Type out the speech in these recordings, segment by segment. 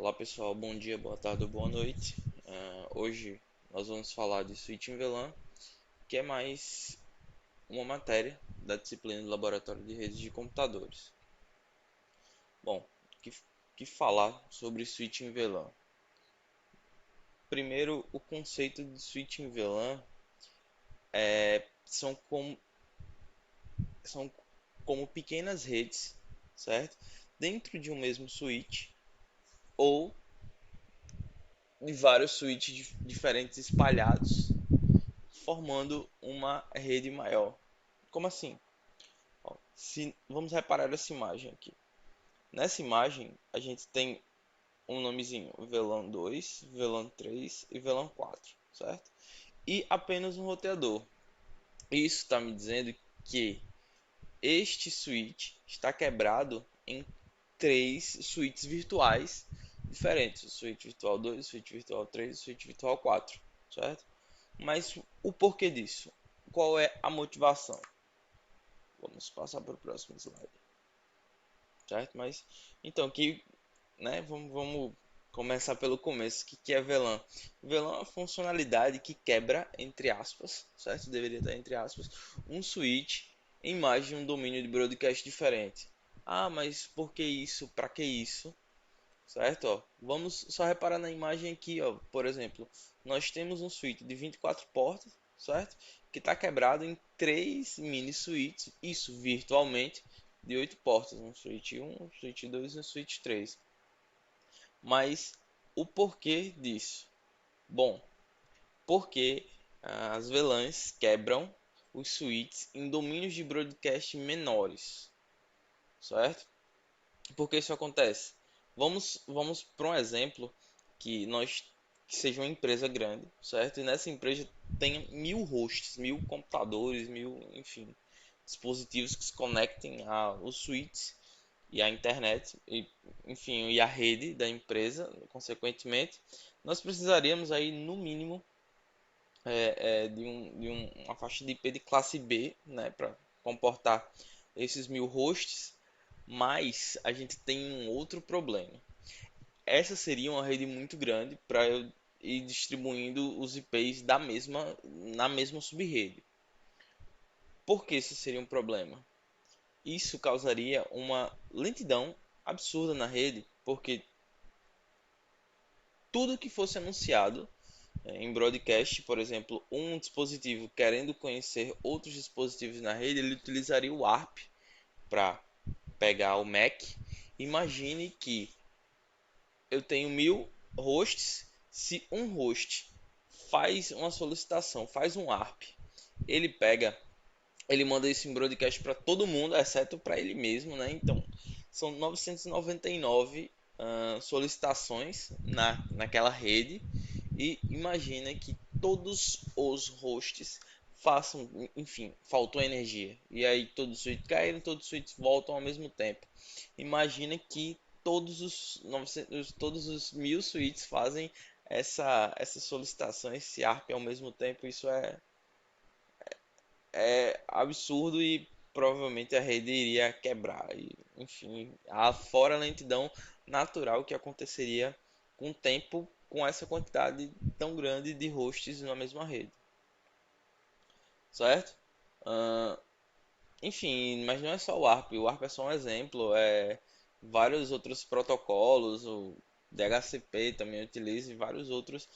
Olá pessoal, bom dia, boa tarde ou boa noite. Hoje nós vamos falar de switching VLAN, que é mais uma matéria da disciplina do Laboratório de Redes de Computadores. Bom, que, que falar sobre switching VLAN? Primeiro, o conceito de switching VLAN são como pequenas redes, certo? Dentro de um mesmo switch ou de vários switches diferentes espalhados, formando uma rede maior. Como assim? Ó, vamos reparar essa imagem aqui. Nessa imagem, a gente tem um nomezinho VLAN 2, VLAN 3 e VLAN 4, certo? E apenas um roteador. Isso está me dizendo que este switch está quebrado em três switches virtuais diferentes. O switch virtual 2, o switch virtual 3 e o switch virtual 4, certo? Mas o porquê disso? Qual é a motivação? Vamos passar para o próximo slide, certo? Mas então aqui, né? Vamos começar pelo começo. O que é VLAN? VLAN é uma funcionalidade que quebra entre aspas, certo? Deveria estar entre aspas, um switch em mais de um domínio de broadcast diferente. Ah, mas por que isso? Para que isso? Certo? Ó, vamos só reparar na imagem aqui, ó. Por exemplo, nós temos um switch de 24 portas, certo? Que está quebrado em três mini switches, isso virtualmente, de 8 portas, um switch 1, um switch 2 e um switch 3. Mas o porquê disso? Bom, porque as VLANs quebram os switches em domínios de broadcast menores, certo? Por que isso acontece? Vamos para um exemplo que seja uma empresa grande, certo? E nessa empresa tem 1000 hosts, 1000 computadores, enfim, dispositivos que se conectem aos switches e à internet, enfim, e à rede da empresa, consequentemente, nós precisaríamos aí no mínimo uma faixa de IP de classe B, né, para comportar esses 1000 hosts, mas a gente tem um outro problema. Essa seria uma rede muito grande para eu ir distribuindo os IPs na mesma subrede. Por que isso seria um problema? Isso causaria uma lentidão absurda na rede, porque tudo que fosse anunciado em broadcast, por exemplo, um dispositivo querendo conhecer outros dispositivos na rede, ele utilizaria o ARP para pegar o MAC. Imagine que eu tenho 1000 hosts. Se um host faz uma solicitação, faz um ARP, ele pega, ele manda isso em broadcast para todo mundo, exceto para ele mesmo, né? Então, são 999 solicitações naquela rede. E imagina que todos os hosts façam, enfim, faltou energia. E aí todos os switches caíram, todos os switches voltam ao mesmo tempo. Imagina que todos os 1000 switches fazem essa solicitação, esse ARP ao mesmo tempo. Isso é absurdo e provavelmente a rede iria quebrar. E, enfim, fora a lentidão natural que aconteceria com o tempo com essa quantidade tão grande de hosts na mesma rede, certo? Ah, enfim, mas não é só o ARP é só um exemplo, vários outros protocolos, o DHCP também utiliza e vários outros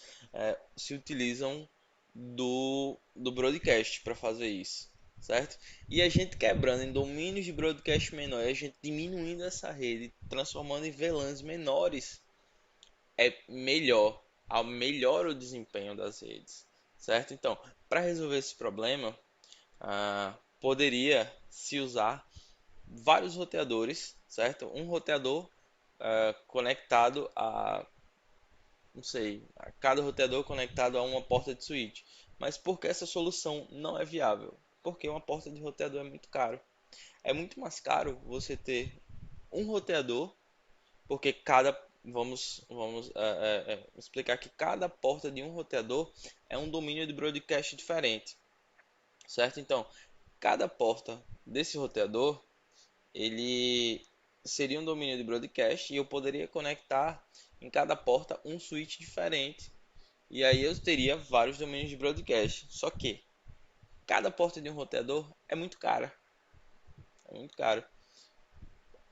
se utilizam do broadcast para fazer isso, certo? E a gente quebrando em domínios de broadcast menores, a gente diminuindo essa rede, transformando em VLANs menores, melhora o desempenho das redes, certo? Então, para resolver esse problema, poderia se usar vários roteadores, certo? Um roteador conectado a, não sei, a cada roteador conectado a uma porta de switch. Mas por que essa solução não é viável? Porque uma porta de roteador é muito caro. É muito mais caro você ter um roteador, porque vamos explicar que cada porta de um roteador é um domínio de broadcast diferente, certo? Então, cada porta desse roteador ele seria um domínio de broadcast e eu poderia conectar em cada porta um switch diferente. E aí eu teria vários domínios de broadcast. Só que cada porta de um roteador é muito cara. É muito caro.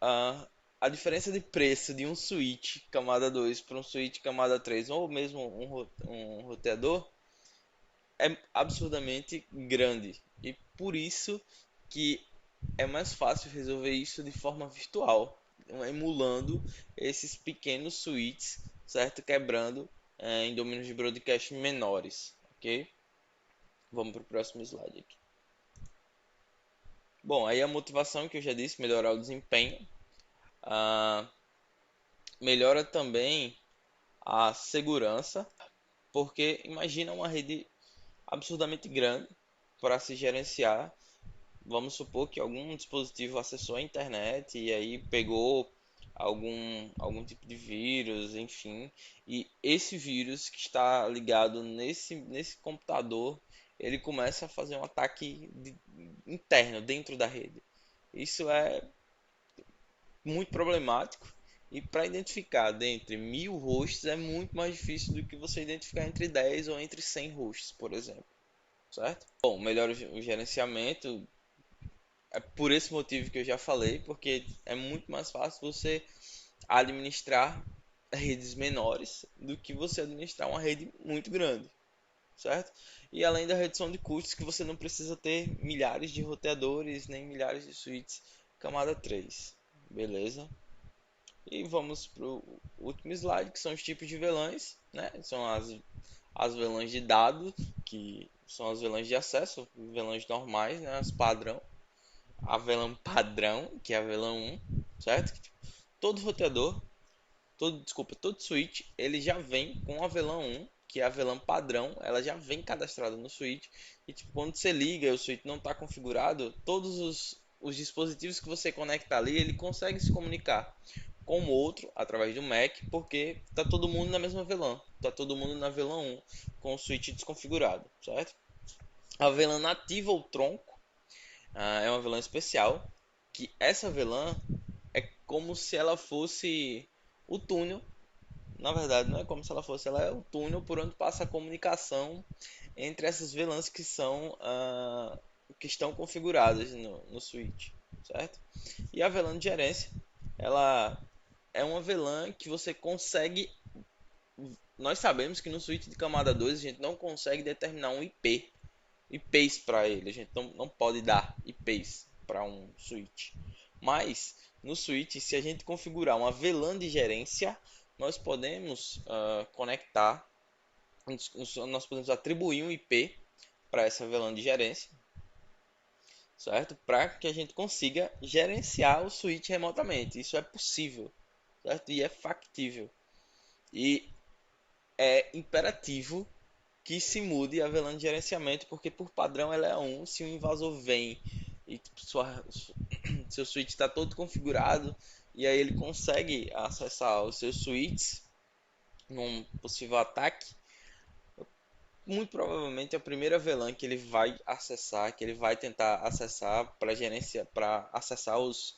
Ah, a diferença de preço de um switch camada 2 para um switch camada 3 ou mesmo um roteador é absurdamente grande. E por isso que é mais fácil resolver isso de forma virtual, emulando esses pequenos switches, certo? Quebrando em domínios de broadcast menores, ok? Vamos para o próximo slide aqui. Bom, aí a motivação que eu já disse, melhorar o desempenho, ah, melhora também a segurança, porque imagina uma rede absurdamente grande para se gerenciar. Vamos supor que algum dispositivo acessou a internet e aí pegou algum tipo de vírus, enfim, e esse vírus que está ligado nesse computador, ele começa a fazer um ataque interno dentro da rede. Isso é muito problemático e para identificar dentre 1.000 hosts é muito mais difícil do que você identificar entre 10 ou entre 100 hosts, por exemplo, certo? Bom, melhora o gerenciamento, é por esse motivo que eu já falei, porque é muito mais fácil você administrar redes menores do que você administrar uma rede muito grande, certo? E além da redução de custos, que você não precisa ter milhares de roteadores nem milhares de switches camada 3, beleza? E vamos para o último slide, que são os tipos de VLANs, né? São as VLANs de dados, que são as VLANs de acesso, VLANs normais, né? As padrão, a VLAN padrão, que é a VLAN 1, certo? Todo roteador, todo switch, ele já vem com a VLAN 1, que é a VLAN padrão, ela já vem cadastrada no switch. E tipo, quando você liga e o switch não está configurado, todos os dispositivos que você conecta ali, ele consegue se comunicar com o outro através do MAC, porque tá todo mundo na mesma VLAN, tá todo mundo na VLAN 1 com o switch desconfigurado, certo? A VLAN nativa ou tronco é uma VLAN especial, que essa VLAN é como se ela fosse o túnel. Na verdade, não é como se ela fosse, ela é o túnel por onde passa a comunicação entre essas VLANs que que estão configuradas no switch, certo? E a VLAN de gerência, ela é uma VLAN que você consegue. Nós sabemos que no switch de camada 2 a gente não consegue determinar um IPs para ele. A gente não pode dar IPs para um switch. Mas no switch, se a gente configurar uma VLAN de gerência, nós podemos conectar, nós podemos atribuir um IP para essa VLAN de gerência, certo? Para que a gente consiga gerenciar o switch remotamente. Isso é possível, certo? E é factível. E é imperativo que se mude a VLAN de gerenciamento, porque por padrão ela é 1. Se um invasor vem e tipo, seu switch está todo configurado e aí ele consegue acessar os seus switches num possível ataque, muito provavelmente a primeira VLAN que ele vai acessar, que ele vai tentar acessar para gerenciar, para acessar os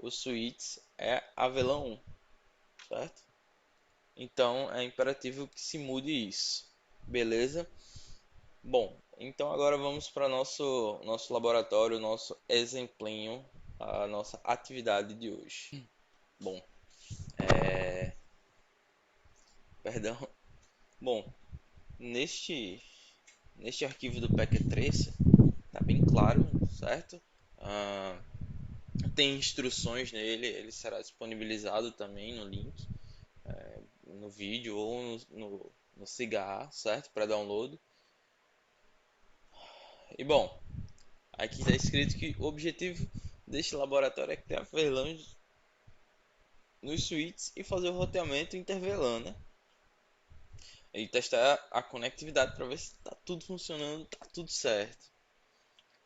switches é a VLAN 1, certo? Então é imperativo que se mude isso, beleza? Bom, então agora vamos para nosso laboratório, nosso exemplinho, a nossa atividade de hoje. Bom, perdão. Bom, neste arquivo do Packet tá bem claro, certo? Ah, tem instruções nele, ele será disponibilizado também no link, no vídeo ou no Cigar, certo? Para download. E bom, aqui está escrito que o objetivo deste laboratório é criar VLANs nos switches e fazer o roteamento interVLAN, né? E testar a conectividade para ver se está tudo funcionando, está tudo certo.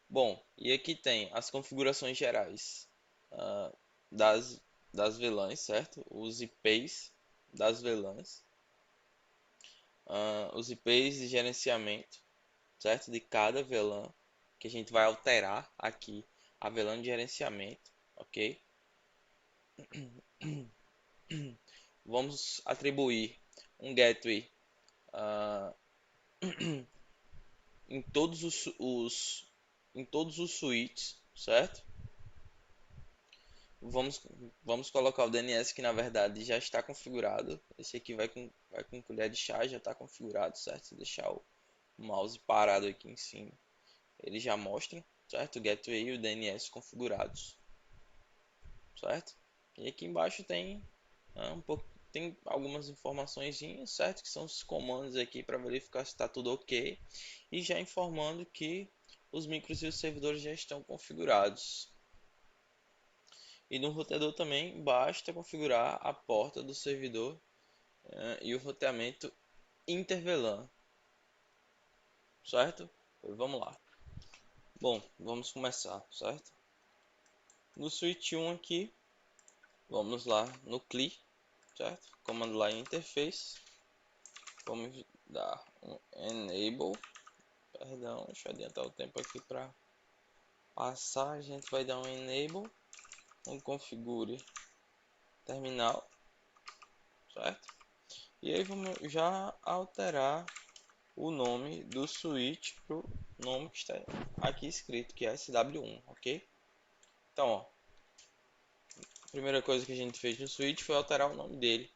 Bom, e aqui tem as configurações gerais ah, das, das VLANs, certo? Os IPs das VLANs, os IPs de gerenciamento, certo? De cada VLAN, que a gente vai alterar aqui a VLAN de gerenciamento, ok? Vamos atribuir um gateway ah, em todos os switches, certo? Vamos, vamos colocar o DNS que na verdade já está configurado. Esse aqui vai com colher de chá, já está configurado, certo? Se deixar o mouse parado aqui em cima, ele já mostra, certo? O gateway e o DNS configurados, certo? E aqui embaixo tem algumas informações, certo? Que são os comandos aqui para verificar se está tudo ok. E já informando que os micros e os servidores já estão configurados. E no roteador também basta configurar a porta do servidor e o roteamento interVLAN, certo? Vamos lá. Bom, vamos começar, certo? No switch 1 aqui, vamos lá no CLI, certo? Comando line interface. Vamos dar um enable. Perdão, deixa eu adiantar o tempo aqui para passar. A gente vai dar um enable, um configure terminal, certo? E aí vamos já alterar o nome do switch para o nome que está aqui escrito, que é SW1, ok? Então, ó, a primeira coisa que a gente fez no switch foi alterar o nome dele.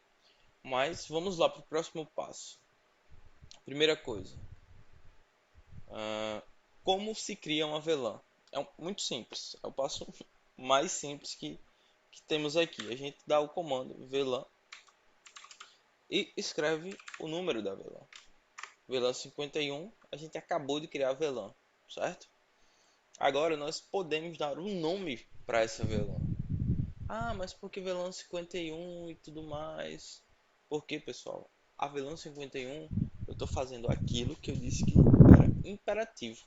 Mas vamos lá para o próximo passo. Primeira coisa, como se cria uma VLAN? Muito simples, é o passo mais simples que temos aqui. A gente dá o comando VLAN e escreve o número da VLAN. VLAN 51, a gente acabou de criar a VLAN, certo? Agora nós podemos dar um nome para essa VLAN. Ah, mas por que VLAN 51 e tudo mais? Porque, pessoal, a VLAN 51, eu estou fazendo aquilo que eu disse que era imperativo.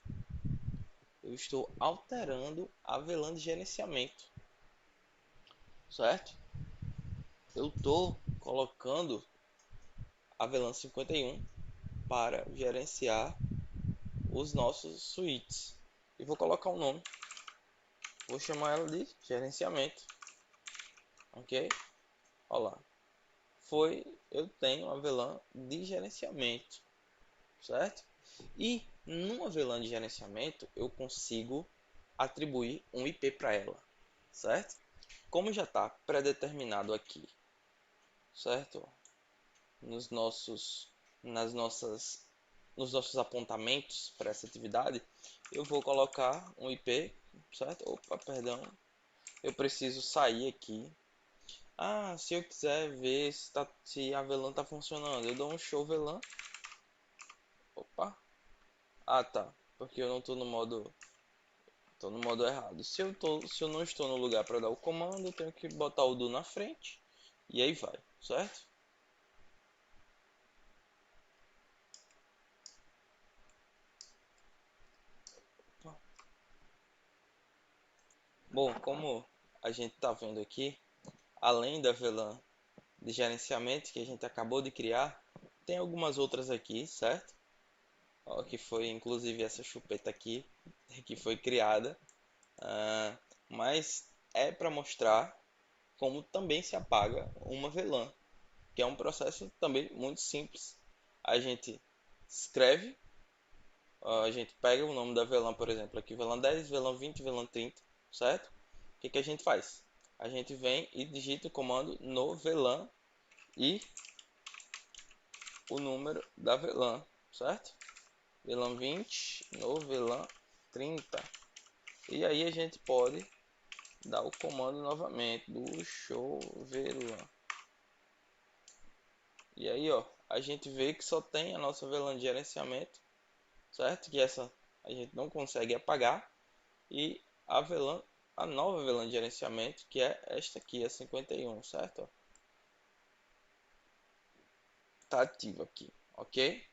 Eu estou alterando a VLAN de gerenciamento, certo? Eu estou colocando a VLAN 51 para gerenciar os nossos switches. E vou colocar um nome. Vou chamar ela de gerenciamento. Ok? Olha lá. Eu tenho a VLAN de gerenciamento, certo? E numa VLAN de gerenciamento eu consigo atribuir um IP para ela, certo? Como já está pré-determinado aqui, certo? Nos nossos, nas nossas, nos nossos apontamentos para essa atividade, eu vou colocar um IP, certo? Opa, perdão, eu preciso sair aqui. Ah, se eu quiser ver se a VLAN está funcionando, eu dou um show VLAN. Opa, ah tá, porque eu não estou no modo, tô no modo errado. Se eu não estou no lugar para dar o comando, eu tenho que botar o do na frente e aí vai, certo? Bom, como a gente está vendo aqui, além da VLAN de gerenciamento que a gente acabou de criar, tem algumas outras aqui, certo? Ó, que foi inclusive essa chupeta aqui que foi criada, ah, mas é para mostrar como também se apaga uma VLAN, que é um processo também muito simples. A gente escreve, a gente pega o nome da VLAN, por exemplo, aqui VLAN 10, VLAN 20, VLAN 30, certo? O que a gente faz? A gente vem e digita o comando no VLAN e o número da VLAN, certo? VLAN 20 no VLAN 30. E aí a gente pode dar o comando novamente do show VLAN. E aí, ó, a gente vê que só tem a nossa VLAN de gerenciamento, certo? Que essa a gente não consegue apagar. E a nova VLAN de gerenciamento, que é esta aqui, a 51, certo? Tá ativa aqui, ok?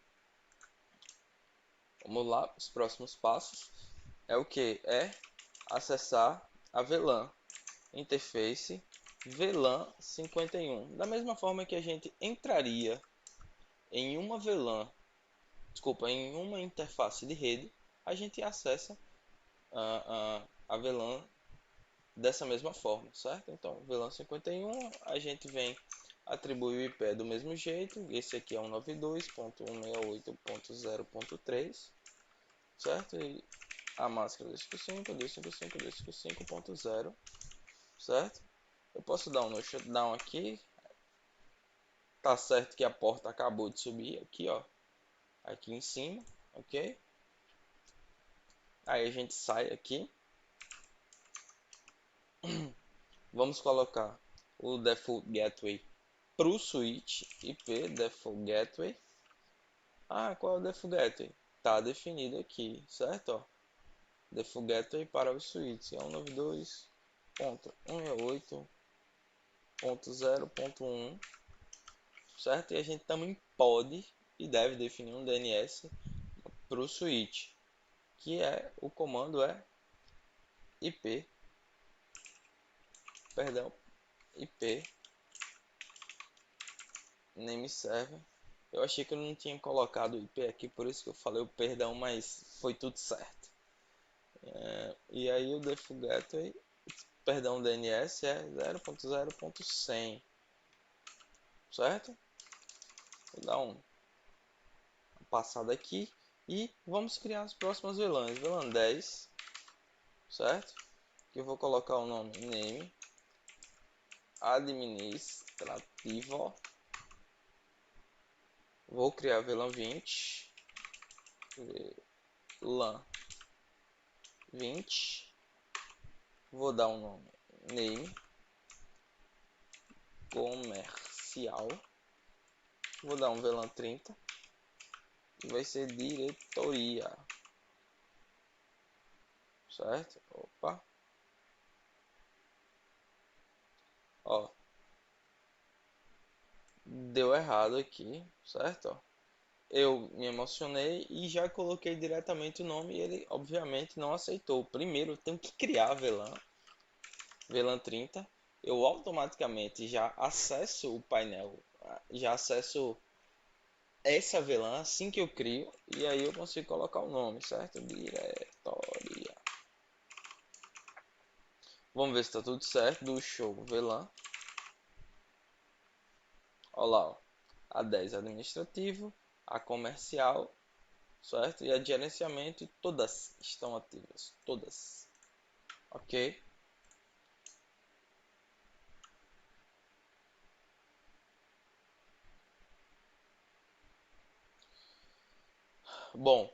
Vamos lá, os próximos passos é o que? É acessar a VLAN interface VLAN 51. Da mesma forma que a gente entraria em uma VLAN, desculpa, em uma interface de rede, a gente acessa a VLAN dessa mesma forma, certo? Então, VLAN 51, a gente vem atribuir o IP do mesmo jeito. Esse aqui é 192.168.0.3, certo? E a máscara 255.255.255.0, certo? Eu posso dar um no shutdown aqui. Tá certo que a porta acabou de subir aqui, ó, aqui em cima, ok? Aí a gente sai aqui. Vamos colocar o default gateway para o switch IP default gateway. Qual é o default gateway? Tá definido aqui, certo? Ó, default gateway para o switch é 192.168.0.1, certo? E a gente também pode e deve definir um DNS para o switch, que é o comando é IP, perdão, IP name server. Eu achei que eu não tinha colocado o IP aqui, por isso que eu falei o perdão, mas foi tudo certo. E aí o default gateway, perdão, o DNS é 0.0.100, certo? Vou dar uma passada aqui e vamos criar as próximas VLANs. VLAN 10, certo? Que eu vou colocar o nome name administrativo. Vou criar VLAN 20, VLAN 20. Vou dar um nome name comercial. Vou dar um VLAN 30 e vai ser diretoria, certo? Opa, ó, deu errado aqui, certo? Eu me emocionei e já coloquei diretamente o nome e ele obviamente não aceitou. Primeiro eu tenho que criar a VLAN 30. Eu automaticamente já acesso o painel, já acesso essa VLAN assim que eu crio e aí eu consigo colocar o nome, certo? Diretoria. Vamos ver se está tudo certo. Do show VLAN. Olha lá, ó. A 10 administrativo, a comercial, certo? E a de gerenciamento, todas estão ativas, todas, ok? Bom,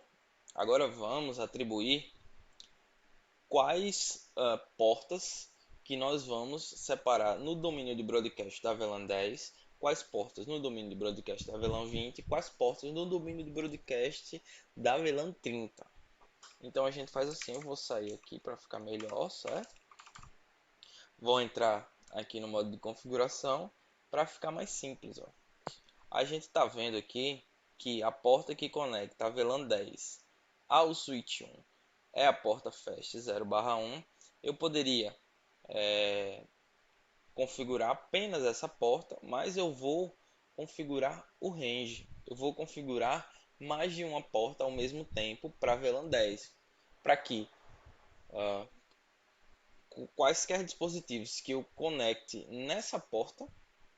agora vamos atribuir quais portas que nós vamos separar no domínio de broadcast da VLAN 10, quais portas no domínio de broadcast da VLAN 20 e quais portas no domínio de broadcast da VLAN 30. Então a gente faz assim, eu vou sair aqui para ficar melhor, certo? Vou entrar aqui no modo de configuração para ficar mais simples, ó. A gente está vendo aqui que a porta que conecta a VLAN 10 ao switch 1 é a porta FAST 0/1. Eu poderia configurar apenas essa porta, mas eu vou configurar o range. Eu vou configurar mais de uma porta ao mesmo tempo para VLAN 10. Para que quaisquer dispositivos que eu conecte nessa porta,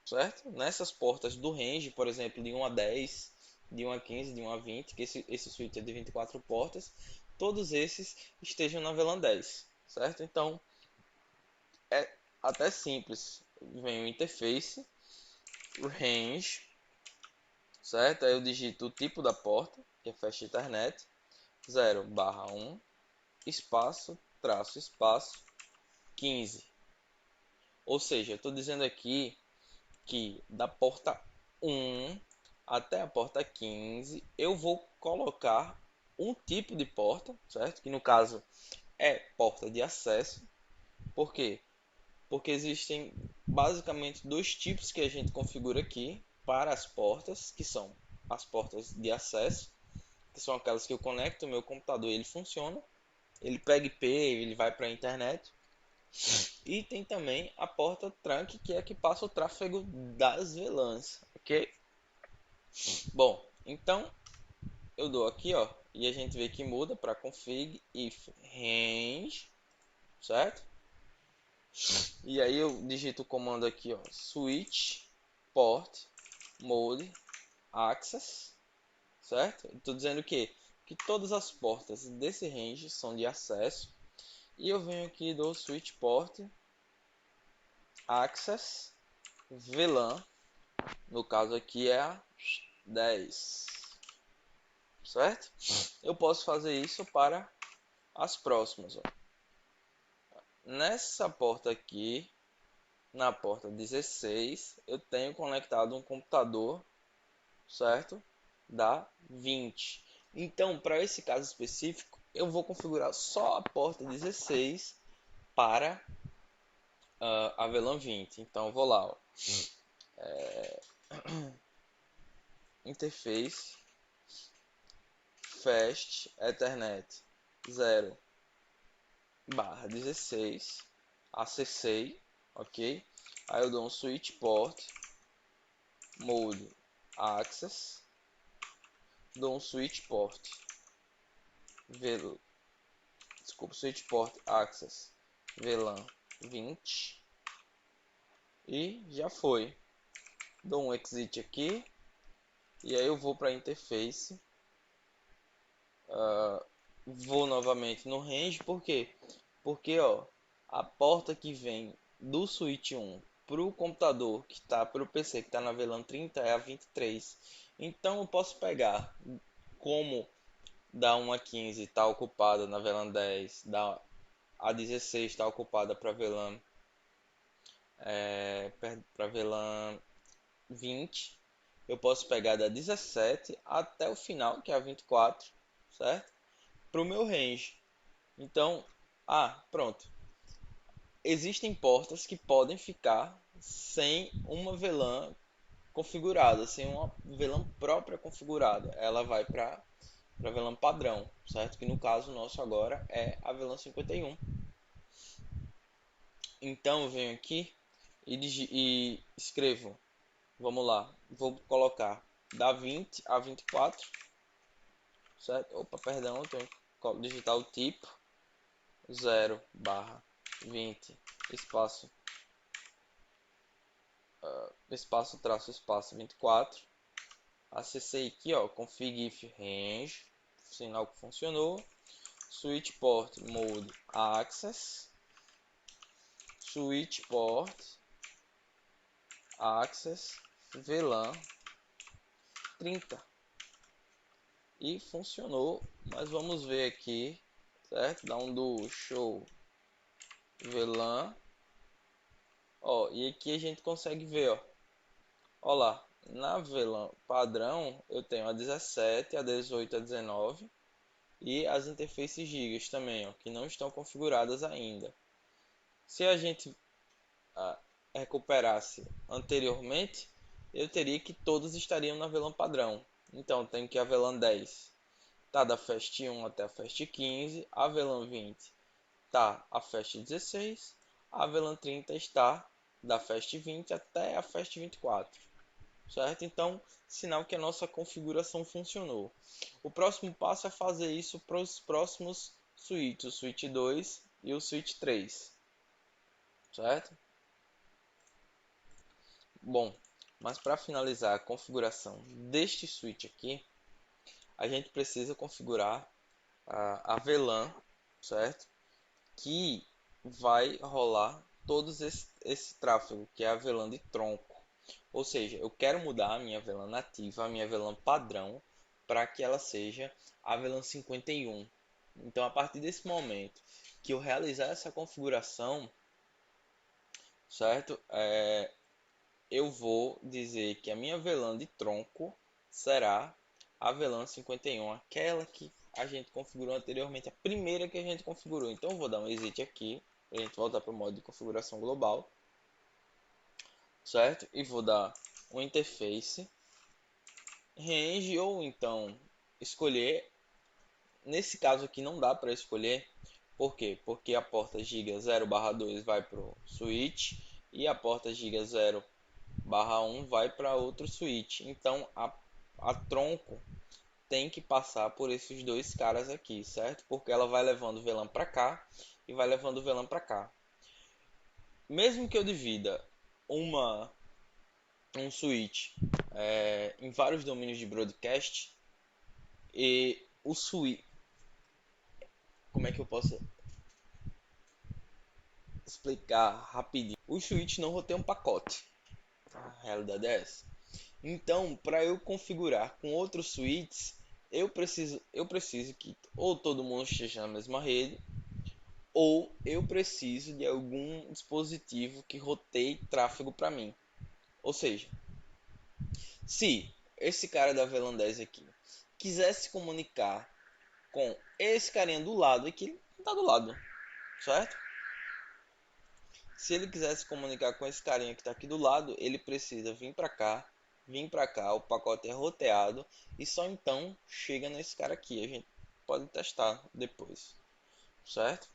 certo? Nessas portas do range, por exemplo, de 1 a 10, de 1 a 15, de 1 a 20, que esse switch é de 24 portas, todos esses estejam na VLAN 10, certo? Então, é até simples. Vem o interface, o range, certo? Aí eu digito o tipo da porta, que é Fast Ethernet, 0/1, espaço, traço, espaço, 15. Ou seja, eu estou dizendo aqui que da porta 1 até a porta 15 eu vou colocar um tipo de porta, certo? Que no caso é porta de acesso. Por quê? Porque existem basicamente dois tipos que a gente configura aqui para as portas, que são as portas de acesso, que são aquelas que eu conecto o meu computador e ele funciona, ele pega IP, ele vai para a internet. E tem também a porta trunk, que é a que passa o tráfego das VLANs, ok? Bom, então eu dou aqui, ó, e a gente vê que muda para config if range, certo? E aí eu digito o comando aqui, ó, switch port mode access, certo? Estou dizendo que todas as portas desse range são de acesso. E eu venho aqui do switch port access VLAN, no caso aqui é a 10, certo? Eu posso fazer isso para as próximas, ó. Nessa porta aqui, na porta 16, eu tenho conectado um computador, certo? Da 20. Então, para esse caso específico, eu vou configurar só a porta 16 para a VLAN 20. Então, eu vou lá, ó. Interface fast ethernet 0/16 acessei, ok? Aí eu dou um switch port mode access, dou um switch port switch port access VLAN 20 e já foi. Dou um exit aqui e aí eu vou para a interface, vou novamente no range, por quê? Porque ó, a porta que vem do switch 1 para o computador que está para o PC que está na VLAN 30 é a 23. Então eu posso pegar como da 1 a 15 está ocupada na VLAN 10, da a 16 está ocupada para VLAN 20. Eu posso pegar da 17 até o final, que é a 24, certo? Para o meu range. Então, pronto. Existem portas que podem ficar sem uma VLAN configurada, sem uma VLAN própria configurada. Ela vai para a VLAN padrão, certo? Que no caso nosso agora é a VLAN 51. Então eu venho aqui e escrevo, vamos lá, vou colocar da 20 a 24, certo? Opa, perdão, eu tenho que digitar o tipo 0/20 espaço espaço traço espaço 24. Acessei aqui, ó, config if range, sinal que funcionou. Switch port mode access, switch port access VLAN 30 e funcionou. Mas vamos ver aqui, certo? Dá um do show VLAN, ó, e aqui a gente consegue ver, ó, ó lá, na VLAN padrão eu tenho a 17, a 18, a 19 e as interfaces gigas também, ó, que não estão configuradas ainda. Se a gente ah, recuperasse anteriormente, eu teria que todas estariam na VLAN padrão. Então tem que a VLAN 10 tá da Fast 1 até a Fast 15, a VLAN 20 tá a Fast 16, a VLAN 30 está da Fast 20 até a Fast 24, certo? Então, sinal que a nossa configuração funcionou. O próximo passo é fazer isso para os próximos switches, o switch 2 e o switch 3, certo? Bom, mas para finalizar a configuração deste switch aqui, a gente precisa configurar a VLAN, certo? Que vai rolar todos esse tráfego, que é a VLAN de tronco. Ou seja, eu quero mudar a minha VLAN nativa, a minha VLAN padrão, para que ela seja a VLAN 51. Então, a partir desse momento que eu realizar essa configuração, certo? Eu vou dizer que a minha VLAN de tronco será a VLAN 51, aquela que a gente configurou anteriormente, a primeira que a gente configurou. Então eu vou dar um exit aqui, para a gente voltar para o modo de configuração global, certo? E vou dar um interface range, ou então escolher. Nesse caso aqui não dá para escolher, por quê? Porque a porta giga 0/2 vai para o switch e a porta giga 0/1 vai para outro switch. Então a tronco tem que passar por esses dois caras aqui, certo? Porque ela vai levando o VLAN para cá e vai levando o VLAN para cá. mesmo que eu divida uma um switch em vários domínios de broadcast e o switch, como é que eu posso explicar rapidinho? O switch não roteia um pacote. A realidade é essa. Então, para eu configurar com outros switches, eu preciso que ou todo mundo esteja na mesma rede, ou eu preciso de algum dispositivo que roteie tráfego para mim. Ou seja, se esse cara da Velandese aqui quisesse comunicar com esse carinha do lado, e que ele tá do lado, certo? Se ele quisesse comunicar com esse carinha que está aqui do lado, ele precisa vir para cá, o pacote é roteado e só então chega nesse cara aqui. A gente pode testar depois, certo?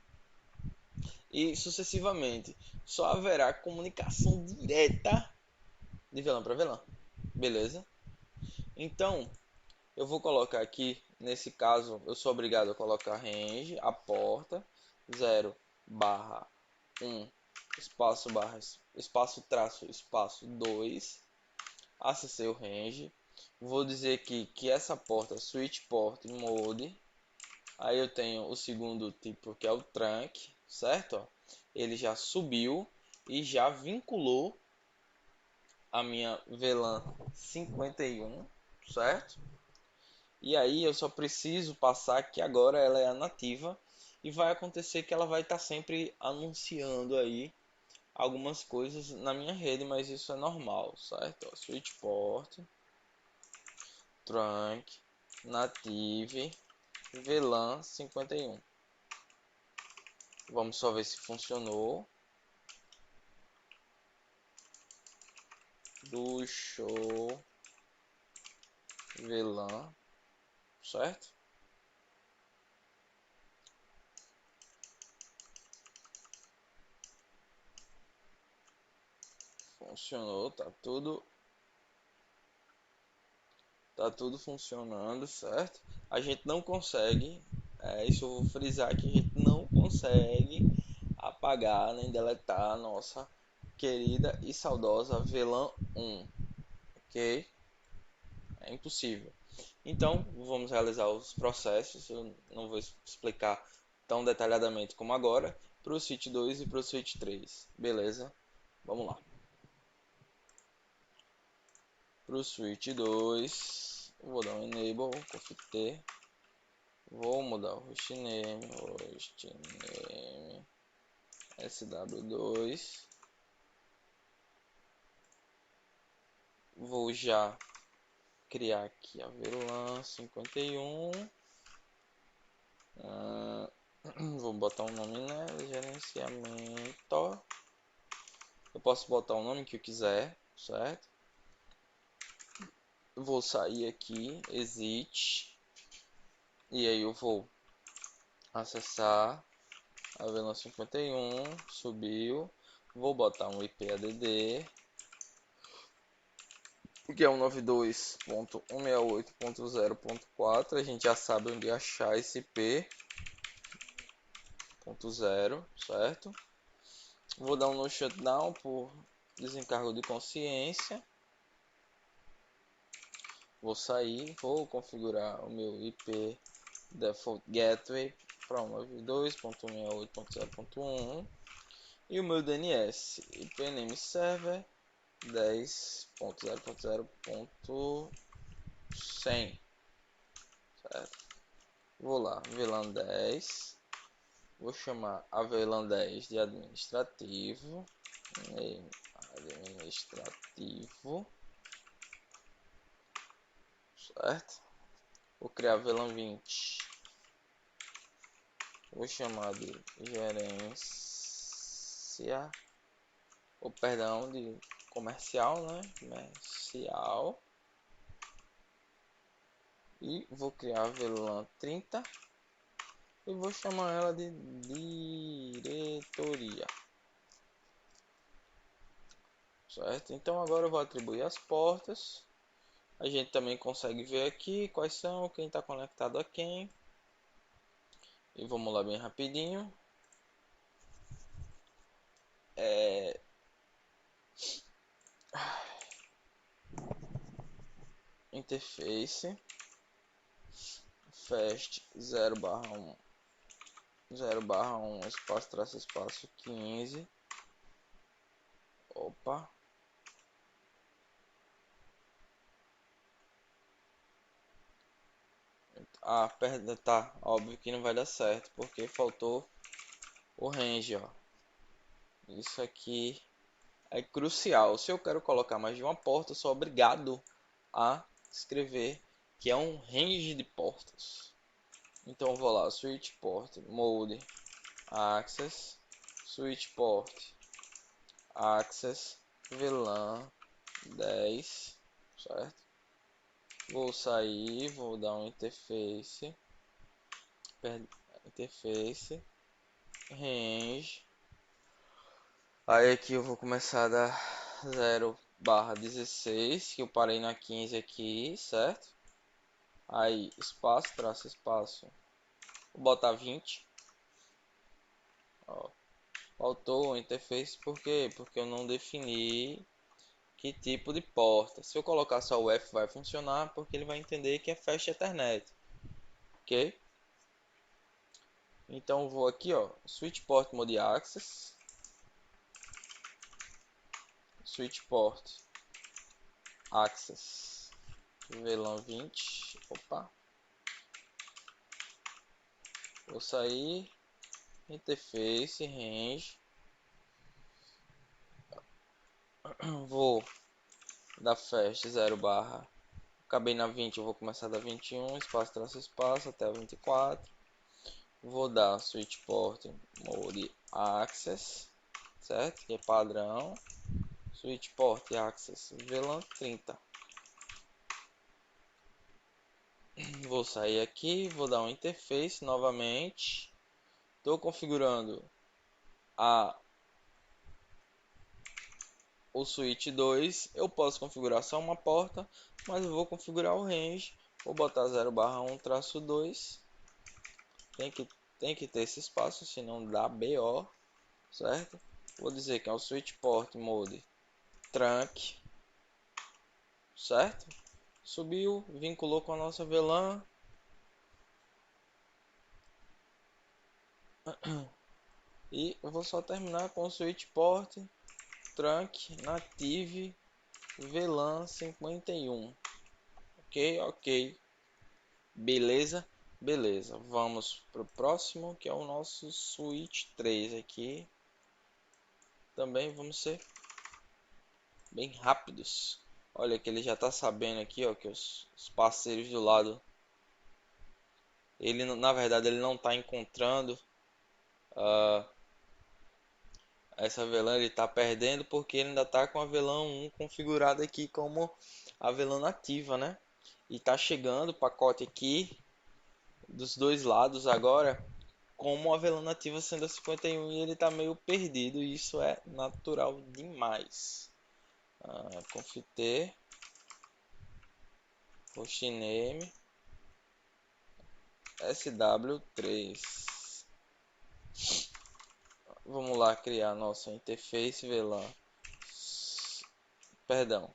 E sucessivamente, só haverá comunicação direta de vilão para vilão, beleza? Então, eu vou colocar aqui, nesse caso, eu sou obrigado a colocar range, a porta, 0 barra 1 espaço barra espaço traço espaço 2 acessei o range. Vou dizer aqui que essa porta switch port mode. Aí eu tenho o segundo tipo, que é o trunk, certo? Ó, ele já subiu e já vinculou a minha VLAN 51, certo? E aí eu só preciso passar que agora ela é a nativa e vai acontecer que ela vai estar sempre anunciando aí algumas coisas na minha rede, mas isso é normal, certo? Ó, switch port, trunk, native, VLAN 51. Vamos só ver se funcionou. Do show VLAN, certo? Funcionou, tá tudo funcionando, certo? A gente não consegue, isso eu vou frisar que a gente não consegue apagar nem deletar a nossa querida e saudosa VLAN 1, ok? É impossível. Então, vamos realizar os processos. Eu não vou explicar tão detalhadamente como agora para o switch 2 e para o switch 3. Beleza? Vamos lá. Para o switch 2, vou dar um enable, config T. Vou mudar o hostname sw2. Vou já criar aqui a VLAN 51. Vou botar um nome nela, gerenciamento. Eu posso botar o nome que eu quiser, certo? Vou sair aqui, exit, e aí eu vou acessar a VLAN 51, subiu, vou botar um IP add, que é 192.168.0.4, a gente já sabe onde achar esse IP.0, certo? Vou dar um no shutdown por desencargo de consciência. Vou sair, vou configurar o meu IP default gateway para 192.168.0.1 e o meu DNS IP name server 10.0.0.100, certo? Vou lá, VLAN 10, vou chamar a VLAN 10 de administrativo, name administrativo, certo? Vou criar VLAN 20, vou chamar de gerência, ou perdão, de comercial, né? Comercial. E vou criar a VLAN 30 e vou chamar ela de diretoria, certo? Então agora eu vou atribuir as portas. A gente também consegue ver aqui quais são, quem está conectado a quem. E vamos lá bem rapidinho. é, interface fast 0/1 0/1 espaço traço espaço 15. Opa. Ah, perdão, tá. Óbvio que não vai dar certo, porque faltou o range, ó. Isso aqui é crucial. Se eu quero colocar mais de uma porta, eu sou obrigado a escrever que é um range de portas. Então eu vou lá, switch port mode access, switch port access VLAN 10, certo? Vou sair, vou dar um interface range. Aí aqui eu vou começar da 0/16, que eu parei na 15 aqui, certo? Aí espaço, traço, espaço, vou botar 20. Ó, faltou o interface, por quê? Porque eu não defini que tipo de porta. Se eu colocar só o F vai funcionar, porque ele vai entender que é Fast Ethernet, ok? Então eu vou aqui, ó, switch port mode access, switch port access VLAN 20, opa, vou sair, interface range, vou da fast 0 barra, acabei na 20, eu vou começar da 21, espaço traço espaço até a 24, vou dar switch port mode access, certo? Que é padrão, switch port access VLAN 30. Vou sair aqui, vou dar um interface novamente. Estou configurando o switch 2. Eu posso configurar só uma porta, mas eu vou configurar o range. Vou botar 0/1-2. Tem que ter esse espaço, senão dá BO, certo? Vou dizer que é o switch port mode trunk, certo? Subiu, vinculou com a nossa VLAN. E eu vou só terminar com o switch port trunk native VLAN 51. Ok. Beleza? Beleza. Vamos pro próximo, que é o nosso switch 3 aqui. Também vamos ser bem rápidos. Olha que ele já tá sabendo aqui, ó, que os parceiros do lado, ele na verdade ele não tá encontrando uh, essa VLAN, ele tá perdendo porque ele ainda tá com a VLAN 1 configurada aqui como a VLAN nativa, né? E tá chegando o pacote aqui dos dois lados agora como a VLAN nativa sendo a 51 e ele tá meio perdido, e isso é natural demais. Conft hostname sw3. Vamos lá criar nossa interface VLAN, perdão,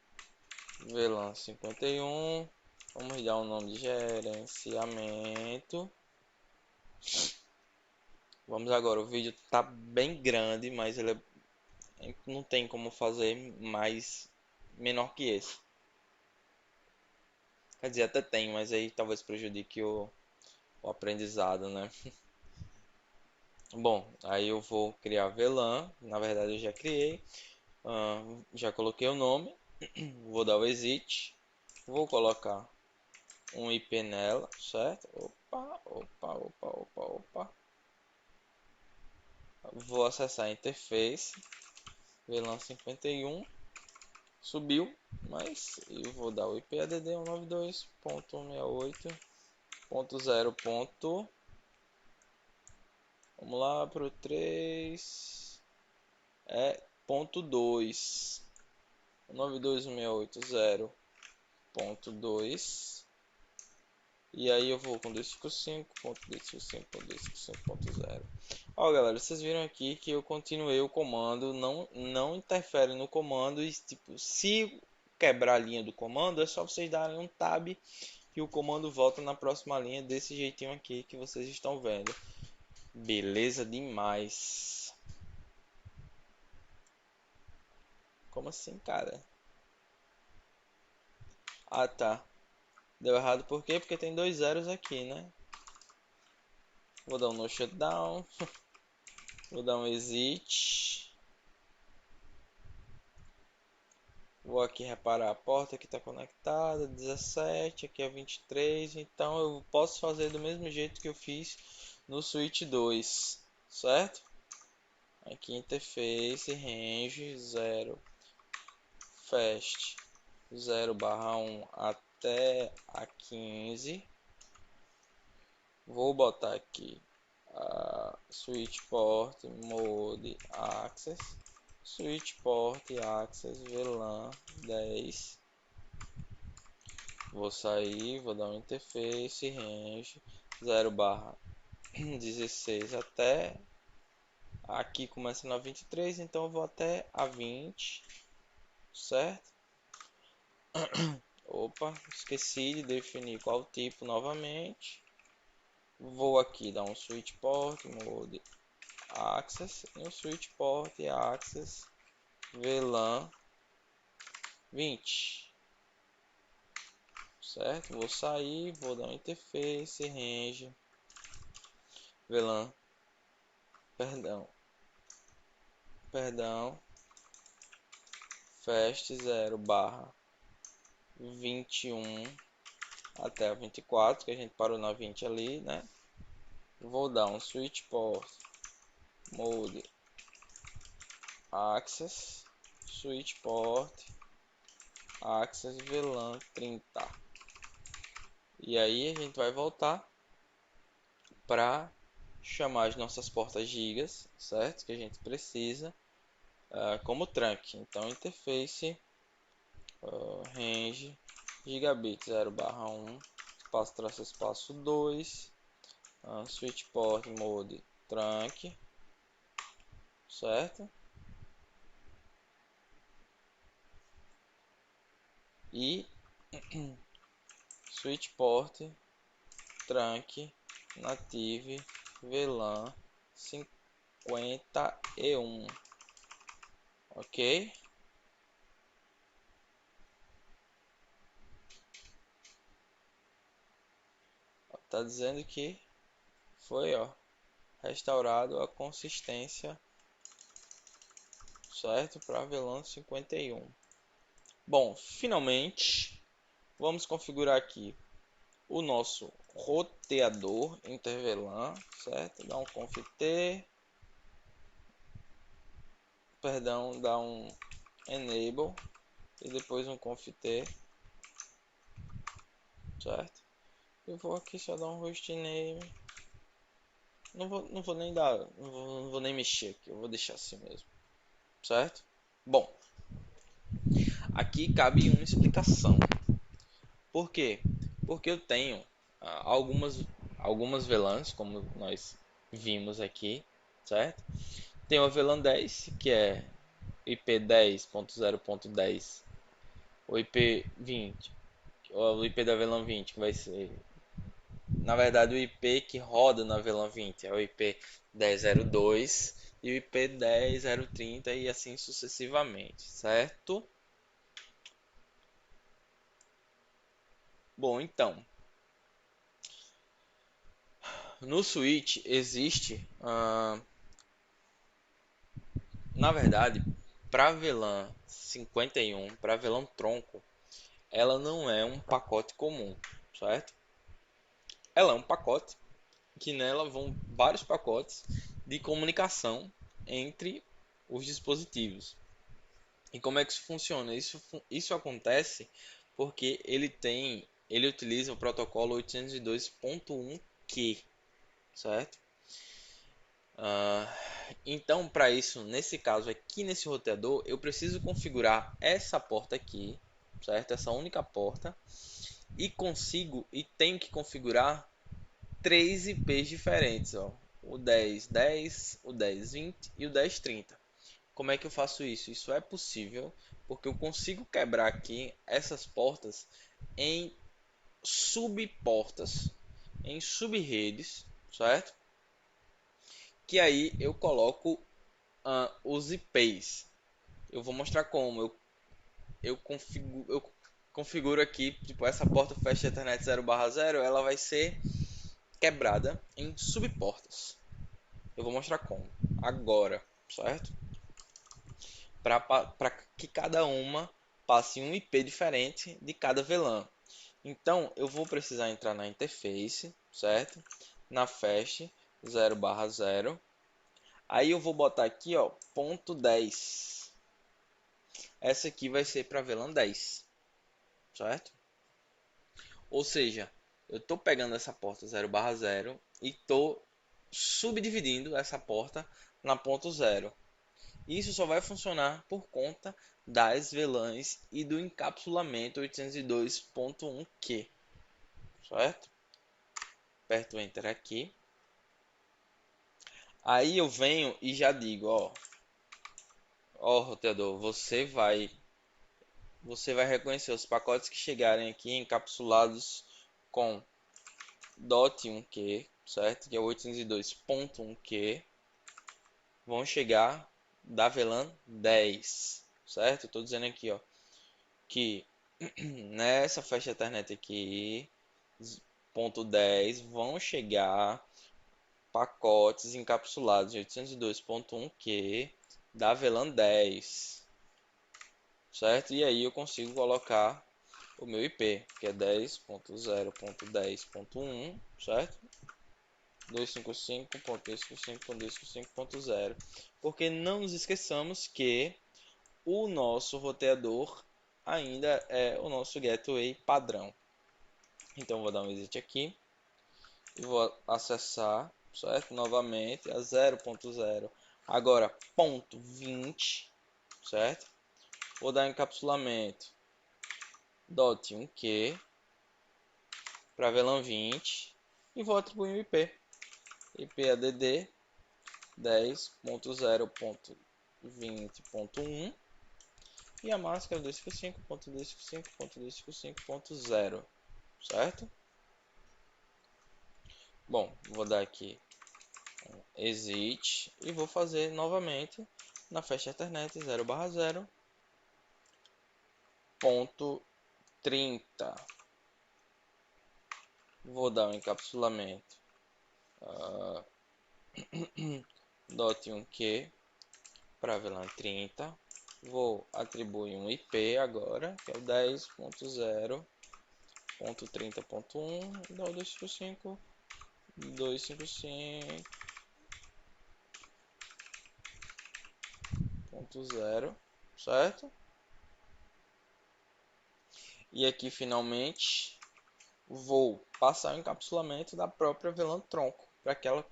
VLAN 51. Vamos dar um nome de gerenciamento. Vamos agora, o vídeo tá bem grande, mas ele não tem como fazer mais menor que esse. Quer dizer, até tem, mas aí talvez prejudique o aprendizado, né? Bom, aí eu vou criar VLAN. Na verdade eu já criei. Já coloquei o nome. Vou dar o exit. Vou colocar um IP nela, certo? Opa. Vou acessar a interface. VLAN 51. Subiu, mas eu vou dar o IP add 192.168.0. Vamos lá para o 3. Ponto 2. 92168.0.2. E aí eu vou com 255.255.255.0. Ó, galera, vocês viram aqui que eu continuei o comando, não interfere no comando e tipo, se quebrar a linha do comando, é só vocês darem um tab e o comando volta na próxima linha desse jeitinho aqui que vocês estão vendo. Beleza demais. Como assim, cara? Ah, tá. Deu errado por quê? Porque tem dois zeros aqui, né? Vou dar um no shutdown. Vou dar um exit. Vou aqui reparar a porta que está conectada, 17, aqui é 23, então eu posso fazer do mesmo jeito que eu fiz no switch 2, certo? Aqui interface, range 0, fast 0/1 até a 15. Vou botar aqui a switch port mode access, switch port access VLAN 10. Vou sair, vou dar um interface range 0/16 até aqui começa na 23, então eu vou até a 20, certo? Opa, esqueci de definir qual tipo novamente. Vou aqui dar um switch port mode access e um switch port access VLAN 20, certo? Vou sair, vou dar um interface range VLAN, perdão, fast 0/21 até a 24, que a gente parou na 20 ali, né? Vou dar um switch port mode access, switch port access VLAN 30. E aí a gente vai voltar para chamar as nossas portas gigas, certo? Que a gente precisa como trunk. Então interface range gigabit 0/1 espaço traço espaço 2 switch port mode trunk, certo? E switch port trunk native VLAN 51, ok? Tá dizendo que foi, ó, restaurado a consistência, certo, para VLAN 51. Bom, finalmente vamos configurar aqui o nosso roteador interVLAN, certo? Dá um conf t, perdão, dá um enable e depois um conf t, certo? Eu vou aqui só dar um hostname. Não vou nem dar, não vou nem mexer aqui, eu vou deixar assim mesmo, certo? Bom, aqui cabe uma explicação. Por quê? Porque eu tenho algumas VLANs, como nós vimos aqui, certo? Tem uma VLAN 10, que é IP 10.0.10, o IP 20, o IP da VLAN 20, que vai ser, na verdade, o IP que roda na VLAN 20 é o IP 10.0.2 e o IP 10.0.30 e assim sucessivamente, certo? Bom, então, no switch existe, na verdade, para VLAN 51, para VLAN tronco, ela não é um pacote comum, certo? Ela é um pacote que nela vão vários pacotes de comunicação entre os dispositivos. E como é que isso funciona? Isso acontece porque ele utiliza o protocolo 802.1q, certo? Ah, então, para isso, nesse caso aqui nesse roteador, eu preciso configurar essa porta aqui, certo? Essa única porta. e consigo e tenho que configurar três IPs diferentes, ó. O 10.10, o 10.20 e o 10.30. Como é que eu faço isso? Isso é possível porque eu consigo quebrar aqui essas portas em subportas, em subredes, certo? Que aí eu coloco os IPs. Eu vou mostrar como. Eu configuro aqui, tipo, essa porta fecha Ethernet 0/0, ela vai ser quebrada em subportas. Eu vou mostrar como. Agora, certo? Para que cada uma passe um IP diferente de cada VLAN. Então, eu vou precisar entrar na interface, certo? Na fast 0/0. Aí eu vou botar aqui, ó, ponto 10. Essa aqui vai ser para VLAN 10, certo? Ou seja, eu estou pegando essa porta 0/0 e estou subdividindo essa porta na ponto 0. Isso só vai funcionar por conta das VLANs e do encapsulamento 802.1Q, certo? Aperto Enter aqui. Aí eu venho e já digo, ó, roteador, você vai reconhecer os pacotes que chegarem aqui encapsulados com .1Q, certo? Que é 802.1Q, vão chegar da VLAN 10, certo? Estou dizendo aqui, ó, que nessa faixa Ethernet aqui, ponto 10, vão chegar pacotes encapsulados de 802.1Q da VLAN 10, certo? E aí eu consigo colocar o meu IP, que é 10.0.10.1, certo? 255.255.255.0, porque não nos esqueçamos que o nosso roteador ainda é o nosso gateway padrão. Então vou dar um exit aqui e vou acessar, certo? Novamente a 0.0, agora ponto 20, certo? Vou dar encapsulamento .1Q para VLAN 20 e vou atribuir o IP add 10.0.20.1 e a máscara 255.255.255.0, certo? Bom, vou dar aqui um exit e vou fazer novamente na faixa Ethernet 0/0 ponto 30. Vou dar um encapsulamento .1Q para VLAN 30. Vou atribuir um IP agora, que é o 10.0.30.1, dá o 255.255.0, certo? E aqui finalmente vou passar o encapsulamento da própria VLAN tronco para que ela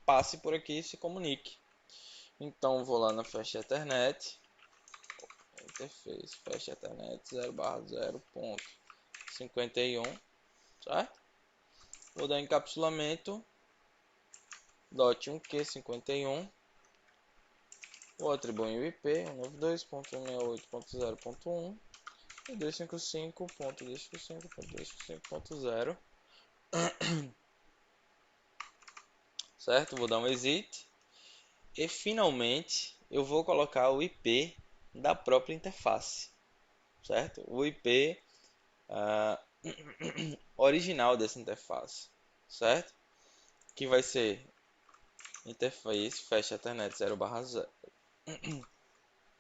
passe por aqui e se comunique. Então vou lá na Fast Ethernet, interface Fast Ethernet 0/0.51, certo? Vou dar encapsulamento .1Q51, vou atribuir o IP 192.168.0.1 e 255.255.255.0, certo? Vou dar um exit e finalmente eu vou colocar o IP da própria interface, certo? O IP original dessa interface, certo? Que vai ser interface Fast Ethernet 0/0,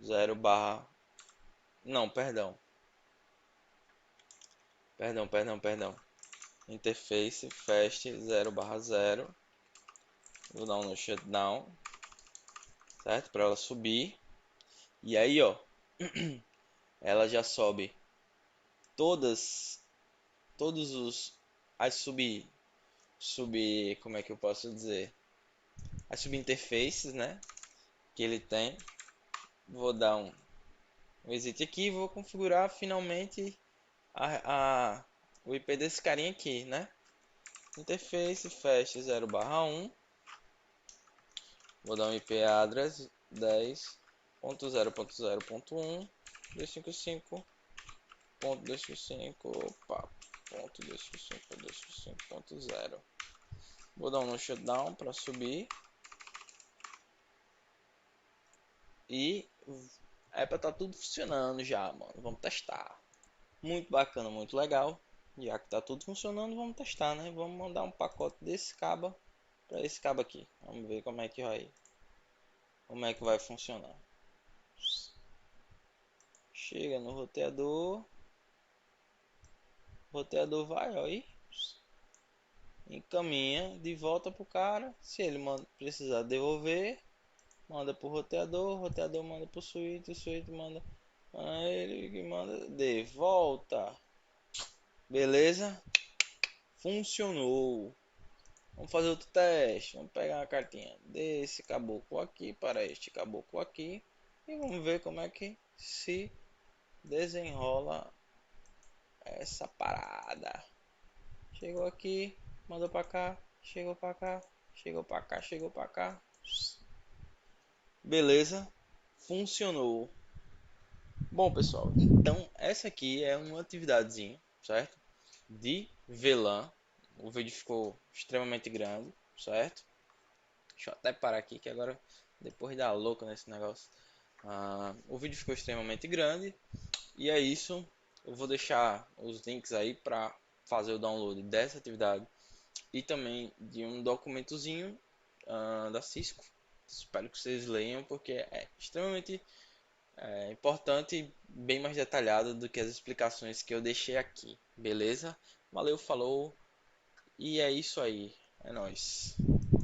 0 barra, não, perdão, interface Fast 0/0, vou dar um no shutdown, certo? Para ela subir, e aí, ó, ela já sobe todos as como é que eu posso dizer? As subinterfaces, né? Que ele tem. Vou dar um exit aqui e vou configurar finalmente a o IP desse carinha aqui, né? Interface fast 0/1. Vou dar um IP address 10.0.0.1 255.255, opa, ponto 255.255.0. Vou dar um no shutdown para subir. E é para tá tudo funcionando já, mano. Vamos testar. Muito bacana, muito legal. Já que tá tudo funcionando, vamos testar, né? Vamos mandar um pacote desse cabo para esse cabo aqui. Vamos ver como é que vai funcionar. Chega no roteador. O roteador vai, ó, aí encaminha de volta pro cara. Se ele precisar devolver, manda pro roteador, o roteador manda pro switch, o switch manda a ele que manda de volta. Beleza? Funcionou. Vamos fazer outro teste. Vamos pegar uma cartinha desse caboclo aqui para este caboclo aqui e vamos ver como é que se desenrola essa parada. Chegou aqui, mandou para cá, chegou para cá, chegou para cá, chegou para cá. Beleza? Funcionou. Bom, pessoal, então essa aqui é uma atividadezinha, certo? De VLAN. O vídeo ficou extremamente grande, certo? Deixa eu até parar aqui que agora depois dá louco nesse negócio. O vídeo ficou extremamente grande e é isso. Eu vou deixar os links aí para fazer o download dessa atividade e também de um documentozinho da Cisco. Espero que vocês leiam porque é extremamente importante e bem mais detalhado do que as explicações que eu deixei aqui. Beleza? Valeu, falou e é isso aí. É nóis.